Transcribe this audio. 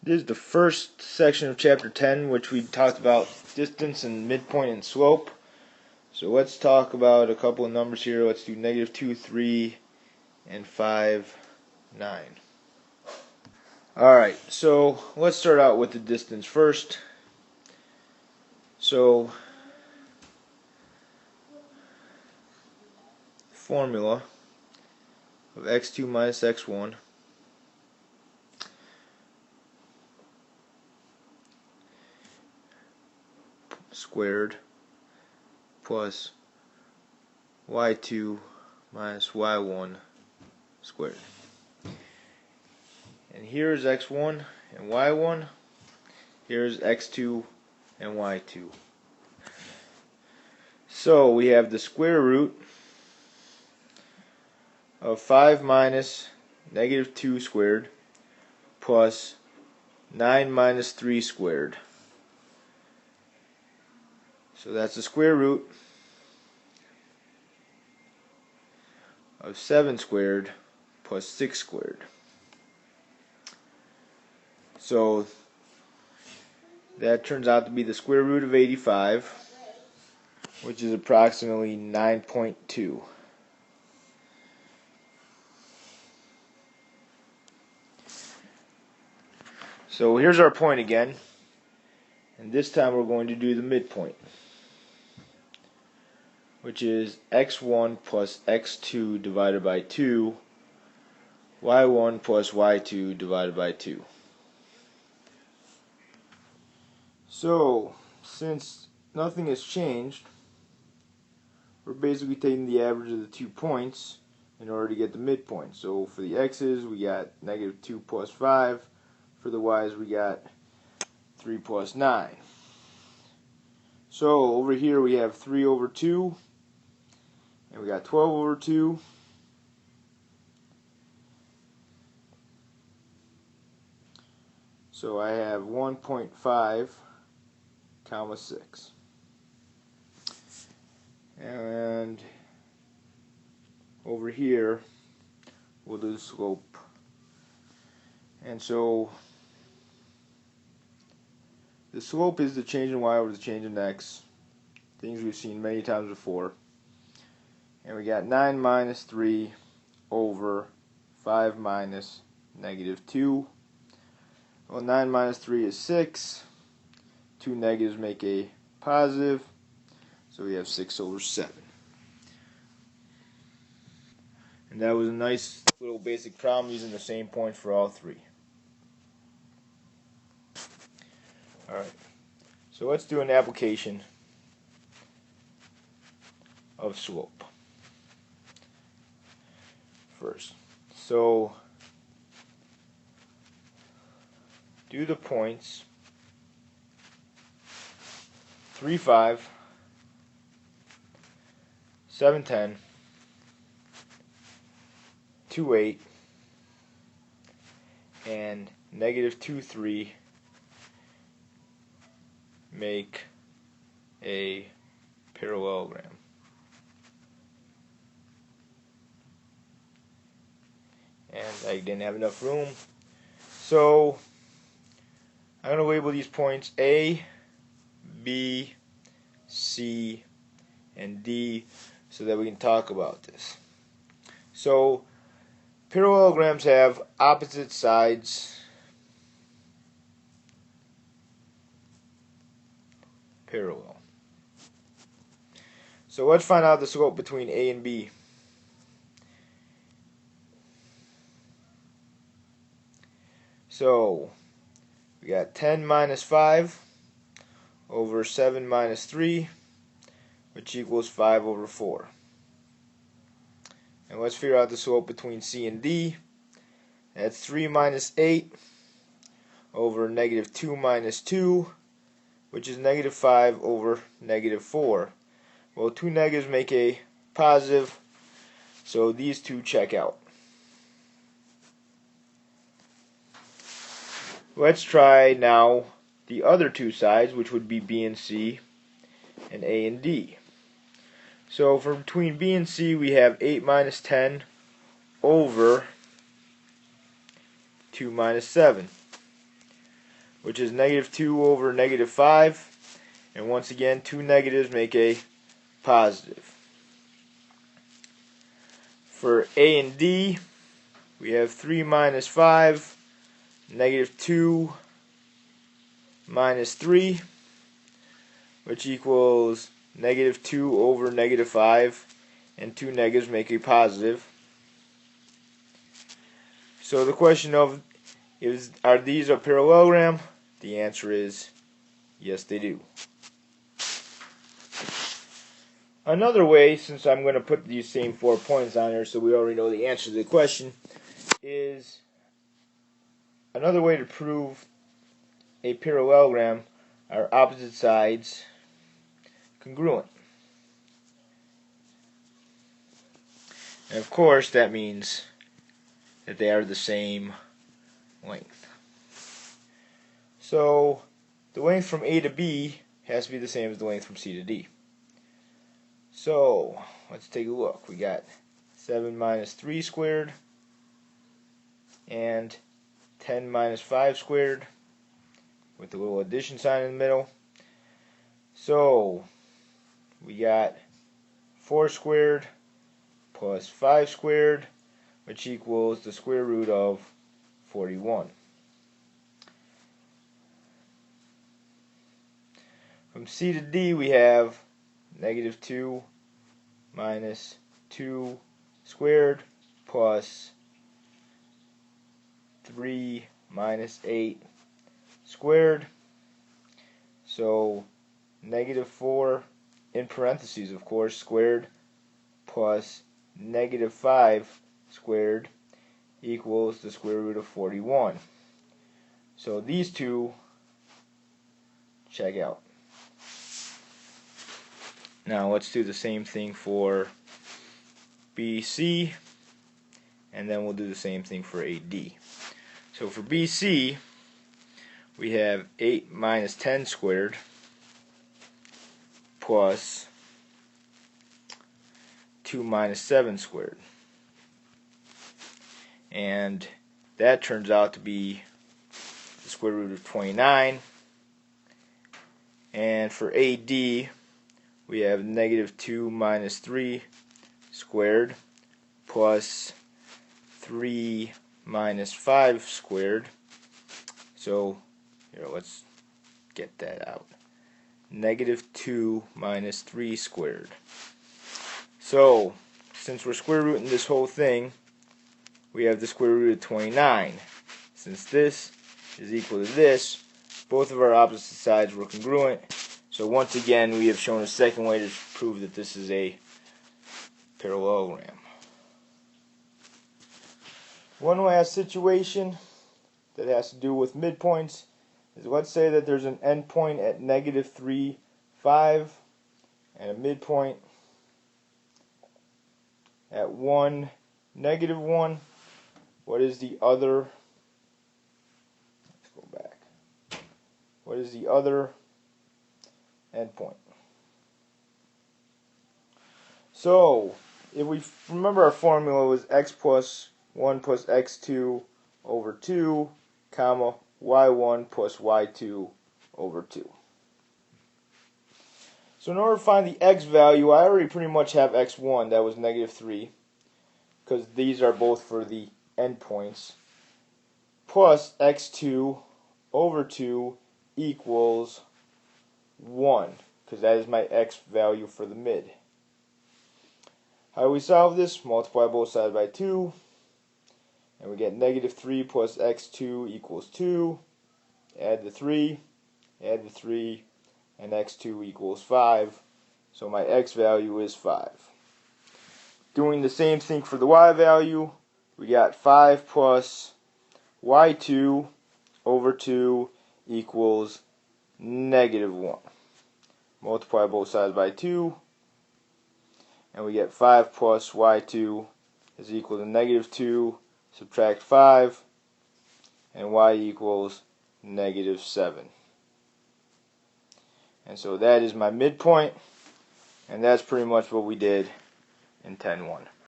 This is the first section of chapter 10, which we talked about distance and midpoint and slope. So let's talk about a couple of numbers here. Let's do negative 2, 3, and 5, 9. Alright, so let's start out with the distance first. So, formula of x2 minus x1 squared plus y2 minus y1 squared. And here's x1 and y1. Here's x2 and y2. So we have the square root of 5 minus negative 2 squared plus 9 minus 3 squared. So that's the square root of 7 squared plus 6 squared. So that turns out to be the square root of 85, which is approximately 9.2. So here's our point again, and this time we're going to do the midpoint, which is x1 plus x2 divided by 2, y1 plus y2 divided by 2. So, since nothing has changed, we're basically taking the average of the 2 points in order to get the midpoint. So for the x's, we got negative 2 plus 5. For the y's, we got 3 plus 9. So over here we have 3 over 2, and we got 12 over 2. So I have 1.5 comma 6. And over here we'll do the slope. And so the slope is the change in y over the change in x, things we've seen many times before. And we got 9 minus 3 over 5 minus negative 2. Well, 9 minus 3 is 6. 2 negatives make a positive. So we have 6 over 7. And that was a nice little basic problem using the same point for all three. Alright, so let's do an application of slope first. So do the points 3, 5, 7, 10, 2, 8, and negative 2, 3 make a parallelogram. And I didn't have enough room, so I'm going to label these points A, B, C, and D so that we can talk about this. So parallelograms have opposite sides parallel. So let's find out the slope between A and B. So we got 10 minus 5 over 7 minus 3, which equals 5 over 4. And let's figure out the slope between C and D. That's 3 minus 8 over negative 2 minus 2, which is negative 5 over negative 4. Well, 2 negatives make a positive, so these two check out. Let's try now the other two sides, which would be B and C and A and D. So for between B and C, we have 8 minus 10 over 2 minus 7. which is negative 2 over negative 5. And once again, two negatives make a positive. For A and D, we have 3 minus 5, negative 2 minus 3, which equals negative 2 over negative 5, and two negatives make a positive. So the question of are these a parallelogram? The answer is yes, they do. Another way, since I'm going to put these same 4 points on there so we already know the answer to the question, is another way to prove a parallelogram are opposite sides congruent. And of course that means that they are the same length. So the length from A to B has to be the same as the length from C to D. So let's take a look. We got 7 minus 3 squared and 10 minus 5 squared with a little addition sign in the middle. So we got 4 squared plus 5 squared, which equals the square root of 41. From C to D we have negative 2 minus 2 squared plus 3 minus 8 squared. So negative 4 in parentheses, of course, squared plus negative 5 squared equals the square root of 41. So these two check out. Now let's do the same thing for BC, and then we'll do the same thing for AD. So for BC, we have 8 minus 10 squared plus 2 minus 7 squared. And that turns out to be the square root of 29. And for AD, we have negative 2 minus 3 squared plus 3 minus 5 squared. So here, let's get that out. Negative 2 minus 3 squared. So since we're square rooting this whole thing, we have the square root of 29. Since this is equal to this, both of our opposite sides were congruent. So once again, we have shown a second way to prove that this is a parallelogram. One last situation that has to do with midpoints is, let's say that there's an endpoint at negative 3, 5, and a midpoint at 1, negative 1. What is the other? Let's go back. What is the other endpoint? So if we remember, our formula was x plus 1 plus x2 over 2, comma, y1 plus y2 over 2. So in order to find the x value, I already pretty much have x1, that was negative 3, because these are both for the endpoints, plus x2 over 2 equals 1, because that is my x value for the mid. How do we solve this? Multiply both sides by 2, and we get negative 3 plus x2 equals 2. Add the 3, and x2 equals 5. So my x value is 5. Doing the same thing for the y value, we got 5 plus y2 over 2 equals negative 1. Multiply both sides by 2, and we get 5 plus y2 is equal to negative 2, subtract 5, and y equals negative 7. And so that is my midpoint, and that's pretty much what we did in 10.1.